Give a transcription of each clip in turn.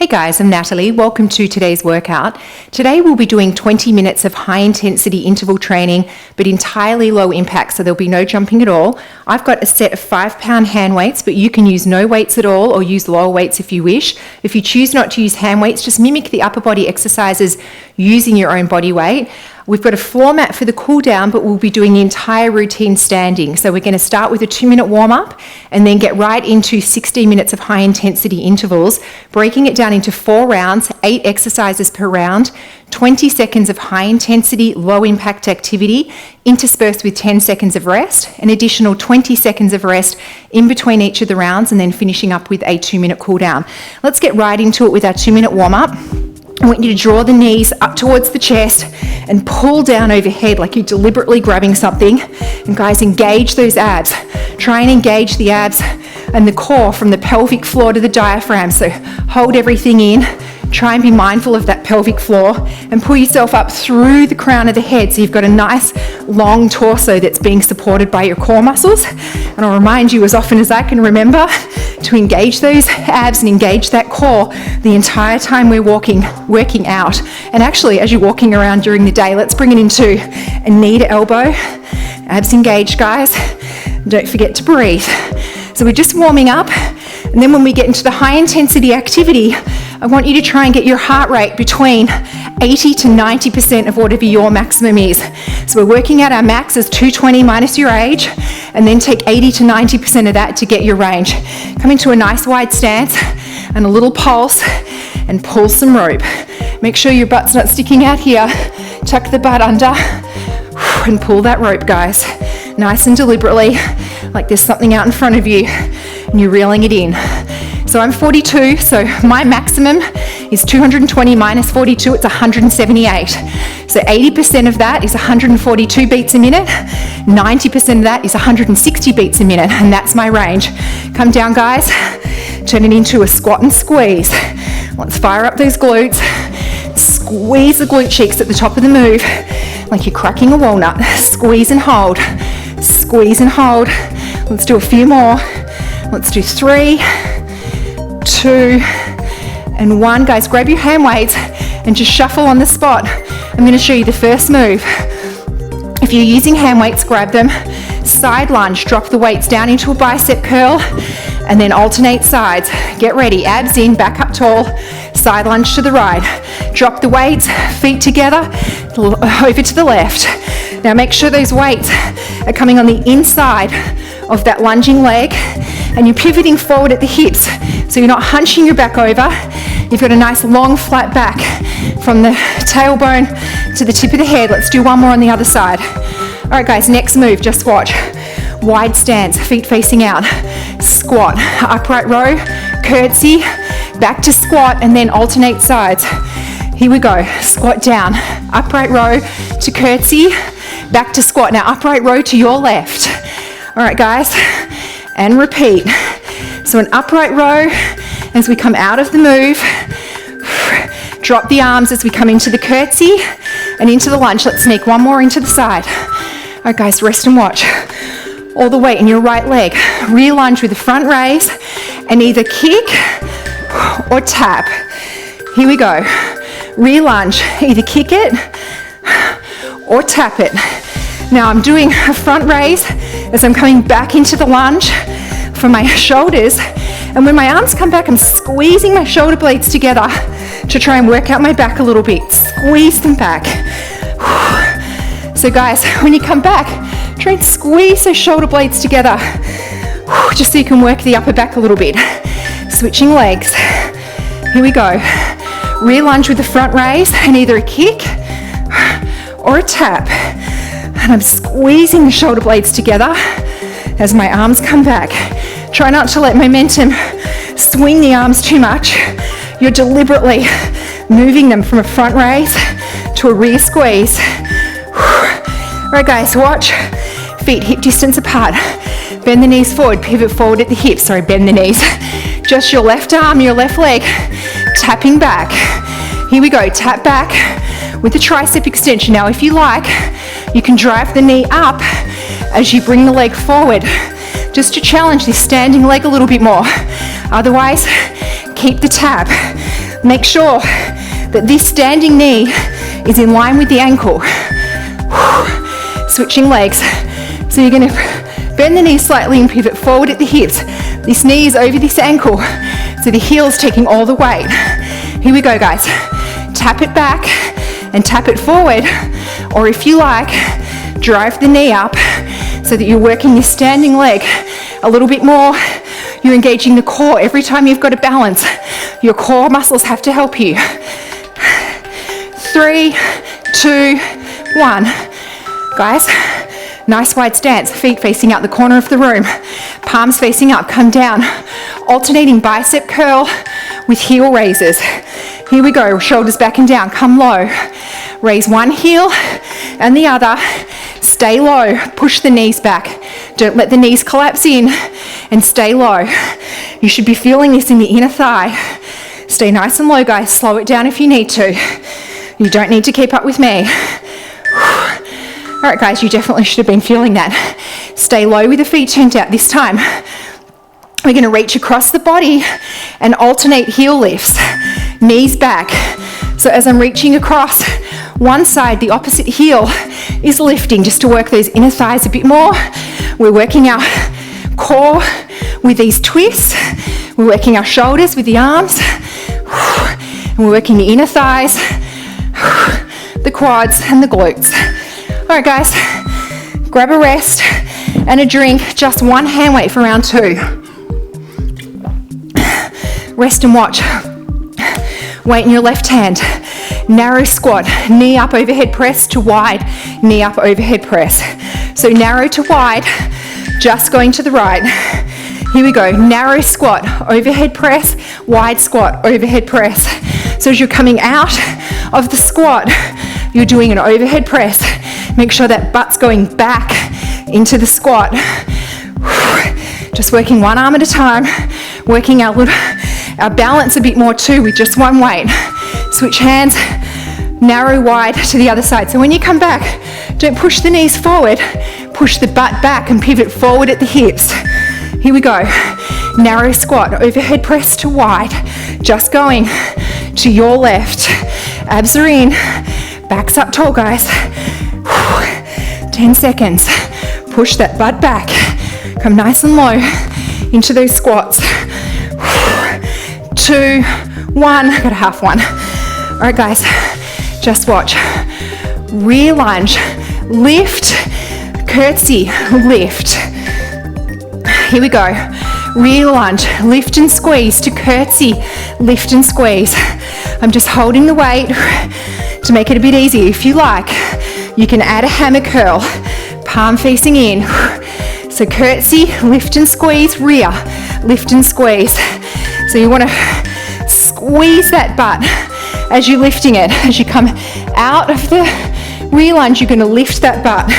Hey guys, I'm Natalie. Welcome to today's workout. Today we'll be doing 20 minutes of high intensity interval training, but entirely low impact, so there'll be no jumping at all. I've got a set of 5-pound hand weights, but you can use no weights at all or use lower weights if you wish. If you choose not to use hand weights, just mimic the upper body exercises using your own body weight. We've got a floor mat for the cool down, but we'll be doing the entire routine standing. So we're going to start with a 2-minute warm up and then get right into 16 minutes of high intensity intervals, breaking it down into 4 rounds, 8 exercises per round, 20 seconds of high intensity, low impact activity, interspersed with 10 seconds of rest, an additional 20 seconds of rest in between each of the rounds, and then finishing up with a 2-minute cool down. Let's get right into it with our 2-minute warm up. I want you to draw the knees up towards the chest and pull down overhead like you're deliberately grabbing something. And guys, engage those abs. Try and engage the abs and the core from the pelvic floor to the diaphragm. So hold everything in. Try and be mindful of that pelvic floor and pull yourself up through the crown of the head so you've got a nice long torso that's being supported by your core muscles. And I'll remind you as often as I can remember to engage those abs and engage that core the entire time we're working out. And actually, as you're walking around during the day, let's bring it into a knee to elbow. Abs engaged, guys. Don't forget to breathe. So we're just warming up. And then when we get into the high intensity activity, I want you to try and get your heart rate between 80 to 90% of whatever your maximum is. So we're working out our max as 220 minus your age, and then take 80 to 90% of that to get your range. Come into a nice wide stance and a little pulse and pull some rope. Make sure your butt's not sticking out here. Tuck the butt under and pull that rope, guys. Nice and deliberately, like there's something out in front of you and you're reeling it in. So I'm 42, so my maximum is 220 minus 42, it's 178. So 80% of that is 142 beats a minute, 90% of that is 160 beats a minute, and that's my range. Come down, guys, turn it into a squat and squeeze. Let's fire up those glutes. Squeeze the glute cheeks at the top of the move, like you're cracking a walnut. Squeeze and hold, squeeze and hold. Let's do a few more. Let's do 3, 2, and 1. Guys, grab your hand weights and just shuffle on the spot. I'm going to show you the first move. If you're using hand weights, grab them. Side lunge, drop the weights down into a bicep curl, and then alternate sides. Get ready, abs in, back up tall, side lunge to the right. Drop the weights, feet together, over to the left. Now make sure those weights are coming on the inside of that lunging leg, and you're pivoting forward at the hips, so you're not hunching your back over. You've got a nice long flat back from the tailbone to the tip of the head. Let's do one more on the other side. All right, guys, next move, just watch. Wide stance, feet facing out. Squat, upright row, curtsy, back to squat, and then alternate sides. Here we go. Squat down, upright row to curtsy, back to squat. Now upright row to your left. All right, guys, and repeat. So an upright row as we come out of the move. Drop the arms as we come into the curtsy and into the lunge. Let's sneak one more into the side. All right, guys, rest and watch. All the weight in your right leg. Rear lunge with the front raise and either kick or tap. Here we go. Rear lunge, either kick it or tap it. Now I'm doing a front raise as I'm coming back into the lunge for my shoulders, and when my arms come back, I'm squeezing my shoulder blades together to try and work out my back a little bit. Squeeze them back. So guys, when you come back, try and squeeze those shoulder blades together, just so you can work the upper back a little bit. Switching legs. Here we go. Rear lunge with the front raise and either a kick or a tap. And I'm squeezing the shoulder blades together as my arms come back. Try not to let momentum swing the arms too much. You're deliberately moving them from a front raise to a rear squeeze. All right, guys, watch. Feet hip distance apart. Bend the knees forward, pivot forward at the hips. Sorry, bend the knees. Just your left arm, your left leg, tapping back. Here we go, tap back with the tricep extension. Now, if you like, you can drive the knee up as you bring the leg forward, just to challenge this standing leg a little bit more. Otherwise, keep the tap. Make sure that this standing knee is in line with the ankle. Switching legs. So you're going to bend the knee slightly and pivot forward at the hips. This knee is over this ankle, so the heel's taking all the weight. Here we go, guys. Tap it back and tap it forward, or if you like, drive the knee up so that you're working your standing leg a little bit more. You're engaging the core. Every time you've got to balance, your core muscles have to help you. 3, 2, 1. Guys, nice wide stance, feet facing out the corner of the room, palms facing up, come down. Alternating bicep curl with heel raises. Here we go, shoulders back and down, come low. Raise one heel and the other. Stay low, push the knees back. Don't let the knees collapse in, and stay low. You should be feeling this in the inner thigh. Stay nice and low, guys. Slow it down if you need to. You don't need to keep up with me. All right, guys, you definitely should have been feeling that. Stay low with the feet turned out. This time, we're going to reach across the body and alternate heel lifts. Knees back. So as I'm reaching across one side, the opposite heel is lifting just to work those inner thighs a bit more. We're working our core with these twists. We're working our shoulders with the arms. And we're working the inner thighs, the quads, and the glutes. All right, guys, grab a rest and a drink. Just one hand weight for round 2. Rest and watch. Weight in your left hand. Narrow squat, knee up overhead press to wide, knee up overhead press. So narrow to wide, just going to the right. Here we go, narrow squat, overhead press, wide squat, overhead press. So as you're coming out of the squat, you're doing an overhead press. Make sure that butt's going back into the squat. Just working one arm at a time, working our balance a bit more too with just one weight. Switch hands, narrow wide to the other side. So when you come back, don't push the knees forward, push the butt back and pivot forward at the hips. Here we go. Narrow squat, overhead press to wide. Just going to your left. Abs are in, backs up tall, guys. 10 seconds. Push that butt back. Come nice and low into those squats. 2, 1, got a half one. All right, guys, just watch. Rear lunge, lift, curtsy, lift. Here we go. Rear lunge, lift and squeeze to curtsy, lift and squeeze. I'm just holding the weight to make it a bit easier. If you like, you can add a hammer curl, palm facing in. So curtsy, lift and squeeze, rear, lift and squeeze. So you want to squeeze that butt as you're lifting it. As you come out of the rear lunge, you're going to lift that butt.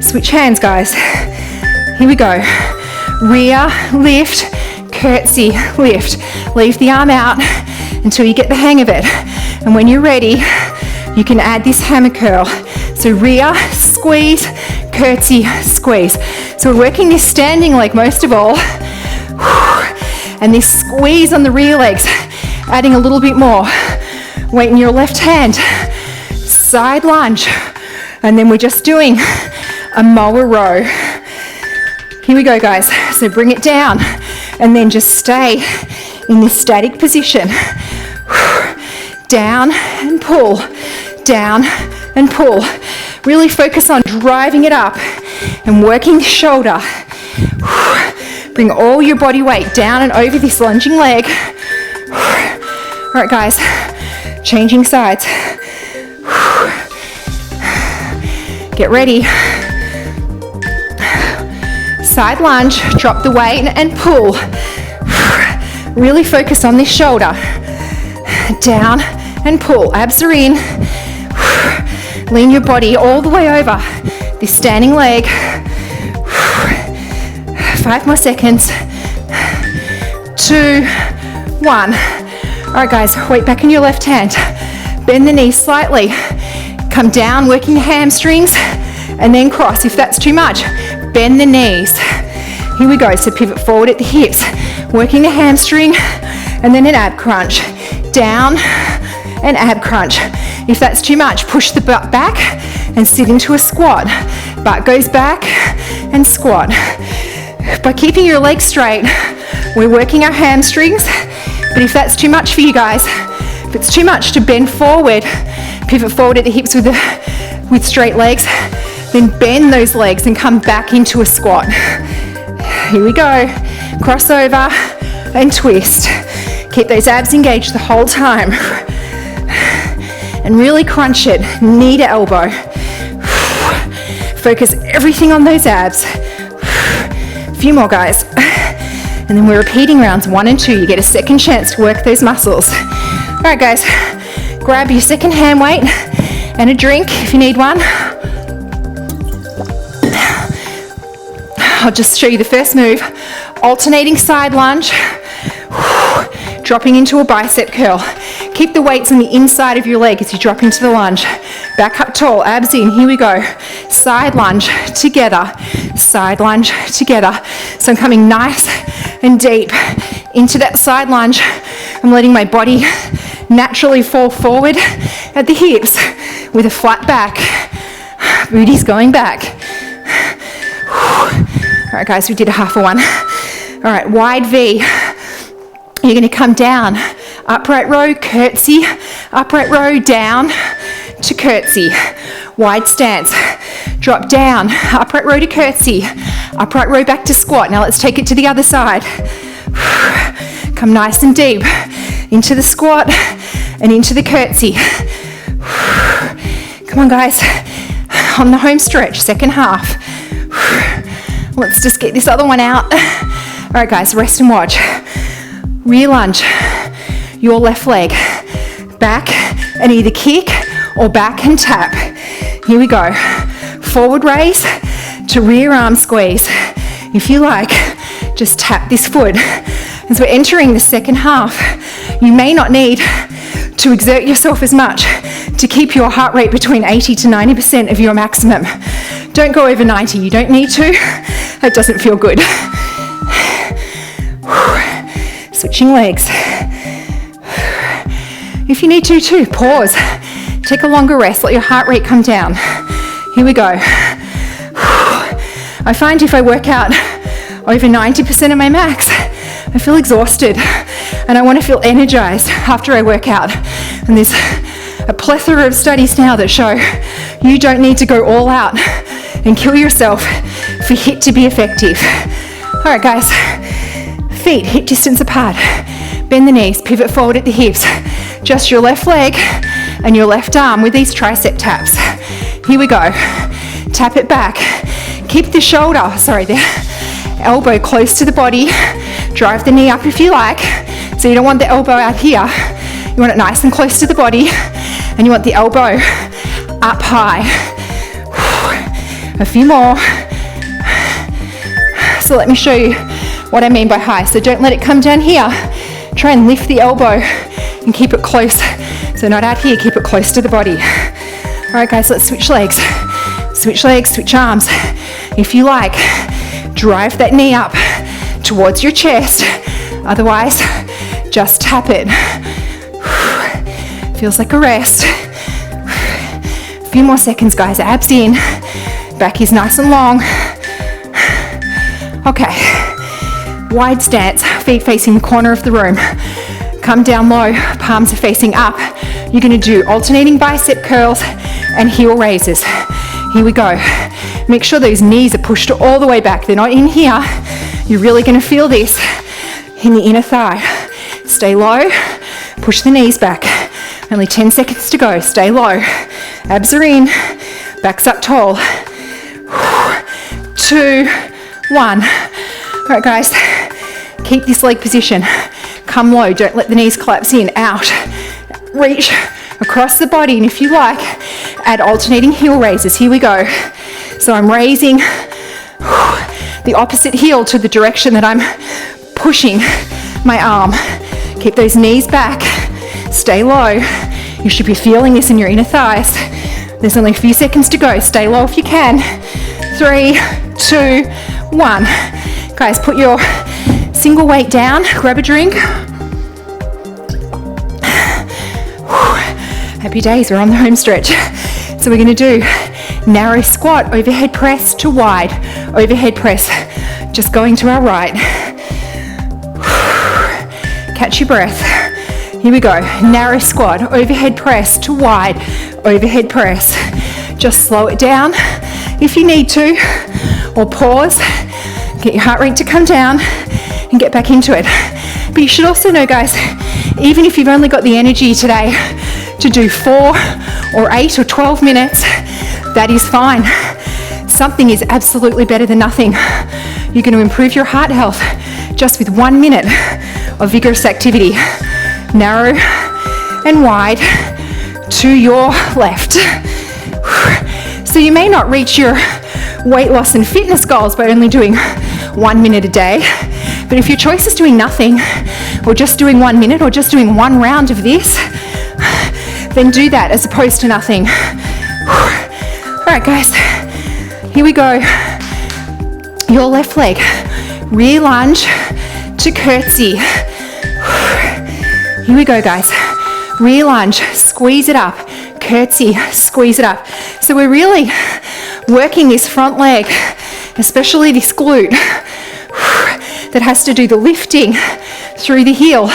Switch hands, guys. Here we go. Rear, lift, curtsy, lift. Leave the arm out until you get the hang of it. And when you're ready, you can add this hammer curl. So rear, squeeze, curtsy, squeeze. So we're working this standing leg most of all. And this squeeze on the rear legs, adding a little bit more. Weight in your left hand. Side lunge. And then we're just doing a mower row. Here we go, guys. So bring it down and then just stay in this static position. Down and pull, down and pull. Really focus on driving it up and working the shoulder. Bring all your body weight down and over this lunging leg. All right, guys, changing sides. Get ready. Side lunge, drop the weight and pull. Really focus on this shoulder. Down and pull, abs are in. Lean your body all the way over this standing leg. 5 more seconds. 2, 1. All right, guys, weight back in your left hand. Bend the knees slightly. Come down, working the hamstrings, and then cross. If that's too much, bend the knees. Here we go, so pivot forward at the hips. Working the hamstring, and then an ab crunch. Down, and ab crunch. If that's too much, push the butt back and sit into a squat. Butt goes back and squat. By keeping your legs straight, we're working our hamstrings, but if that's too much for you guys, if it's too much to bend forward, pivot forward at the hips with straight legs, then bend those legs and come back into a squat. Here we go. Crossover and twist. Keep those abs engaged the whole time. And really crunch it, knee to elbow. Focus everything on those abs. A few more, guys. And then we're repeating rounds 1 and 2. You get a second chance to work those muscles. All right, guys, grab your second hand weight and a drink if you need one. I'll just show you the first move. Alternating side lunge, dropping into a bicep curl. Keep the weights on the inside of your leg as you drop into the lunge. Back up tall, abs in, here we go. Side lunge together, side lunge together. So I'm coming nice and deep into that side lunge. I'm letting my body naturally fall forward at the hips with a flat back. Booty's going back. All right, guys, we did a half a one. All right, wide V. You're going to come down, upright row, curtsy, upright row, down to curtsy. Wide stance. Drop down, upright row to curtsy, upright row back to squat. Now let's take it to the other side. Come nice and deep into the squat and into the curtsy. Come on, guys. On the home stretch, second half. Let's just get this other one out. All right, guys, rest and watch. Rear lunge, your left leg back and either kick or back and tap. Here we go. Forward raise to rear arm squeeze. If you like, just tap this foot. As we're entering the second half, you may not need to exert yourself as much to keep your heart rate between 80 to 90% of your maximum. Don't go over 90, you don't need to. That doesn't feel good. Switching legs. If you need to too, pause. Take a longer rest, let your heart rate come down. Here we go. I find if I work out over 90% of my max, I feel exhausted and I want to feel energized after I work out. And there's a plethora of studies now that show you don't need to go all out and kill yourself for HIIT to be effective. All right, guys, feet hip distance apart. Bend the knees, pivot forward at the hips. Just your left leg and your left arm with these tricep taps. Here we go. Tap it back. Keep the elbow close to the body. Drive the knee up if you like. So you don't want the elbow out here. You want it nice and close to the body. And you want the elbow up high. A few more. So let me show you what I mean by high. So don't let it come down here. Try and lift the elbow and keep it close. So not out here, keep it close to the body. All right, guys, let's switch legs. Switch legs, switch arms. If you like, drive that knee up towards your chest. Otherwise, just tap it. Feels like a rest. A few more seconds, guys. Abs in. Back is nice and long. Okay. Wide stance, feet facing the corner of the room. Come down low, palms are facing up. You're going to do alternating bicep curls and heel raises. Here we go. Make sure those knees are pushed all the way back. They're not in here. You're really going to feel this in the inner thigh. Stay low, push the knees back. Only 10 seconds to go. Stay low. Abs are in, backs up tall. 2, 1. All right, guys, keep this leg position. Come low, don't let the knees collapse in, out. Reach across the body, and if you like, add alternating heel raises. Here we go. So I'm raising the opposite heel to the direction that I'm pushing my arm. Keep those knees back, stay low. You should be feeling this in your inner thighs. There's only a few seconds to go. Stay low if you can. 3, 2, 1. Guys, put your single weight down, grab a drink. Happy days, we're on the home stretch. So we're gonna do narrow squat, overhead press to wide, overhead press, just going to our right. Catch your breath. Here we go, narrow squat, overhead press to wide, overhead press. Just slow it down if you need to, or pause, get your heart rate to come down and get back into it. But you should also know, guys, even if you've only got the energy today to do 4 or 8 or 12 minutes, that is fine. Something is absolutely better than nothing. You're going to improve your heart health just with 1 minute of vigorous activity. Narrow and wide to your left. So you may not reach your weight loss and fitness goals by only doing 1 minute a day, but if your choice is doing nothing, or just doing 1 minute, or just doing 1 round of this, then do that as opposed to nothing. All right, guys, here we go. Your left leg, rear lunge to curtsy. Here we go, guys. Rear lunge, squeeze it up, curtsy, squeeze it up. So we're really working this front leg, especially this glute, that has to do the lifting through the heel.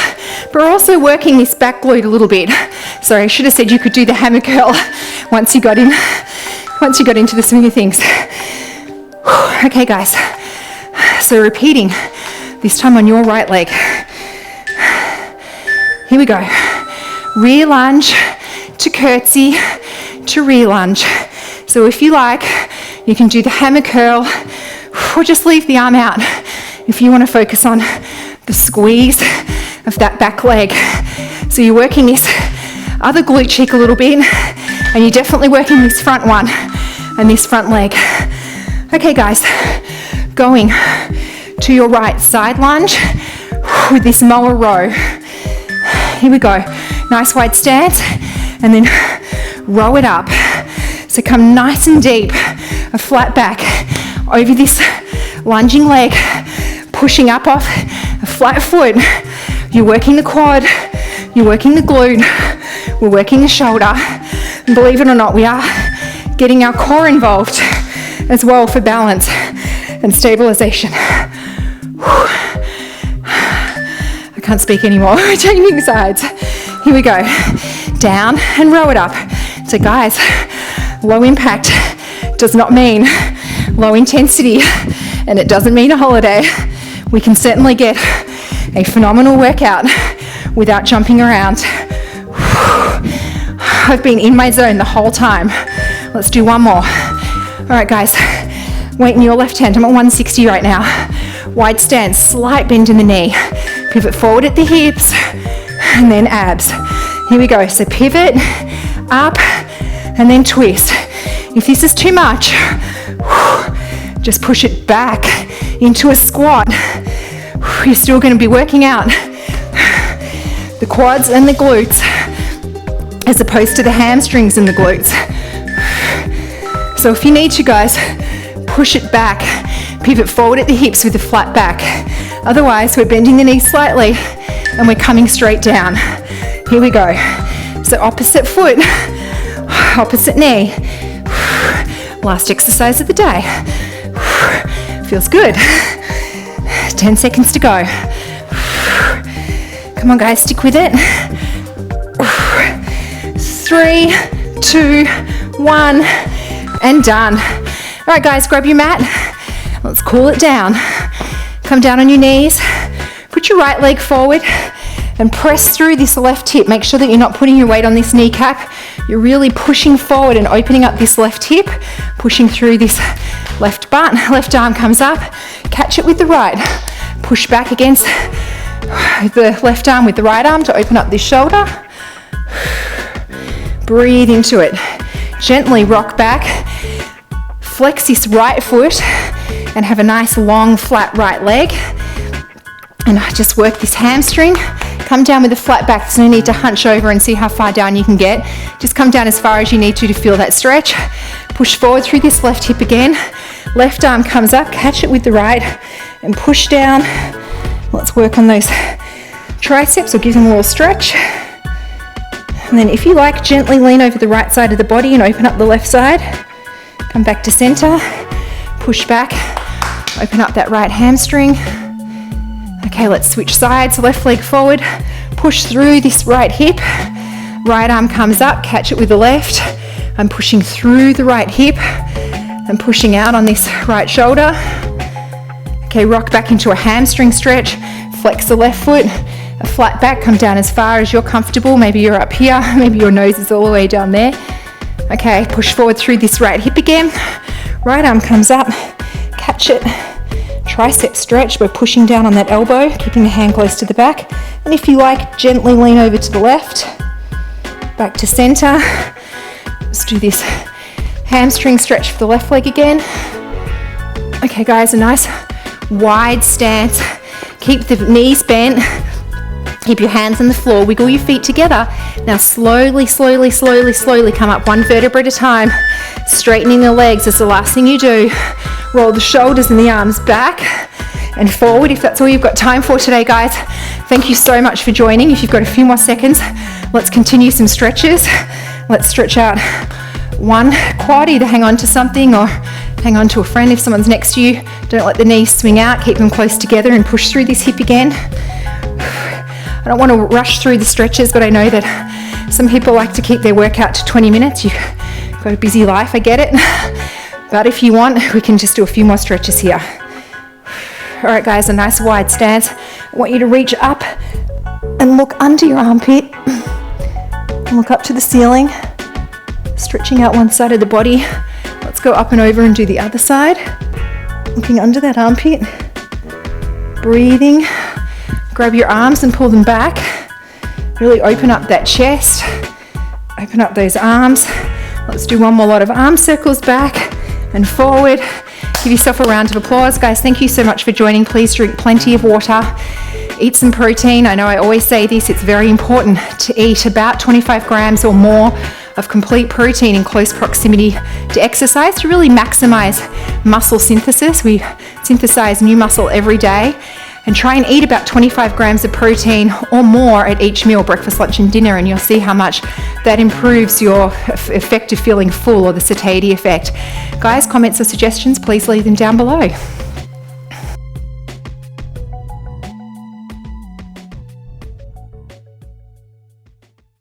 But we're also working this back glute a little bit. Sorry, I should have said you could do the hammer curl once you got into the swing of things. Okay, guys. So repeating, this time on your right leg. Here we go. Rear lunge to curtsy to rear lunge. So if you like, you can do the hammer curl or just leave the arm out if you want to focus on the squeeze of that back leg. So you're working this other glute cheek a little bit, and you're definitely working this front one and this front leg. Okay, guys, going to your right side lunge with this mower row. Here we go. Nice wide stance, and then row it up. So come nice and deep, a flat back over this lunging leg, pushing up off a flat foot. You're working the quad, you're working the glute, we're working the shoulder. And believe it or not, we are getting our core involved as well for balance and stabilization. I can't speak anymore. We're changing sides. Here we go. Down and row it up. So guys, low impact does not mean low intensity, and it doesn't mean a holiday. We can certainly get a phenomenal workout without jumping around. I've been in my zone the whole time. Let's do one more. All right, guys, weight in your left hand. I'm at 160 right now. Wide stance, slight bend in the knee. Pivot forward at the hips, and then abs. Here we go. So pivot, up, and then twist. If this is too much, just push it back into a squat. You're still going to be working out the quads and the glutes as opposed to the hamstrings and the glutes. So if you need to, guys, push it back. Pivot forward at the hips with a flat back. Otherwise, we're bending the knees slightly and we're coming straight down. Here we go. So opposite foot, opposite knee. Last exercise of the day. Feels good. 10 seconds to go. Come on, guys, stick with it. 3, 2, 1, and done. All right, guys, grab your mat. Let's cool it down. Come down on your knees. Put your right leg forward and press through this left hip. Make sure that you're not putting your weight on this kneecap. You're really pushing forward and opening up this left hip, pushing through this left butt. Left arm comes up. Catch it with the right. Push back against the left arm with the right arm to open up this shoulder. Breathe into it. Gently rock back. Flex this right foot and have a nice long flat right leg. And just work this hamstring. Come down with a flat back. There's no need to hunch over and see how far down you can get. Just come down as far as you need to feel that stretch. Push forward through this left hip again. Left arm comes up, catch it with the right and push down. Let's work on those triceps or give them a little stretch. And then if you like, gently lean over the right side of the body and open up the left side. Come back to center, push back, open up that right hamstring. Okay, let's switch sides, left leg forward, push through this right hip. Right arm comes up, catch it with the left. I'm pushing through the right hip. I'm pushing out on this right shoulder. Okay, rock back into a hamstring stretch. Flex the left foot, a flat back, come down as far as you're comfortable. Maybe you're up here, maybe your nose is all the way down there. Okay, push forward through this right hip again. Right arm comes up, catch it. Tricep stretch, we're pushing down on that elbow, keeping the hand close to the back. And if you like, gently lean over to the left. Back to center. Let's do this hamstring stretch for the left leg again. Okay guys, a nice wide stance. Keep the knees bent. Keep your hands on the floor. Wiggle your feet together. Now slowly, slowly, slowly, slowly come up one vertebra at a time. Straightening the legs is the last thing you do. Roll the shoulders and the arms back and forward if that's all you've got time for today, guys. Thank you so much for joining. If you've got a few more seconds, let's continue some stretches. Let's stretch out one quad, either hang on to something or hang on to a friend if someone's next to you. Don't let the knees swing out, keep them close together and push through this hip again. I don't want to rush through the stretches, but I know that some people like to keep their workout to 20 minutes. You've got a busy life, I get it. But if you want, we can just do a few more stretches here. All right, guys, a nice wide stance. I want you to reach up and look under your armpit. And look up to the ceiling. Stretching out one side of the body. Let's go up and over and do the other side. Looking under that armpit. Breathing. Grab your arms and pull them back. Really open up that chest. Open up those arms. Let's do one more lot of arm circles back and forward. Give yourself a round of applause. Guys, thank you so much for joining. Please drink plenty of water. Eat some protein. I know I always say this. It's very important to eat about 25 grams or more of complete protein in close proximity to exercise to really maximize muscle synthesis. We synthesize new muscle every day. And try and eat about 25 grams of protein or more at each meal, breakfast, lunch, and dinner, and you'll see how much that improves your effect of feeling full, or the satiety effect. Guys, comments or suggestions, please leave them down below.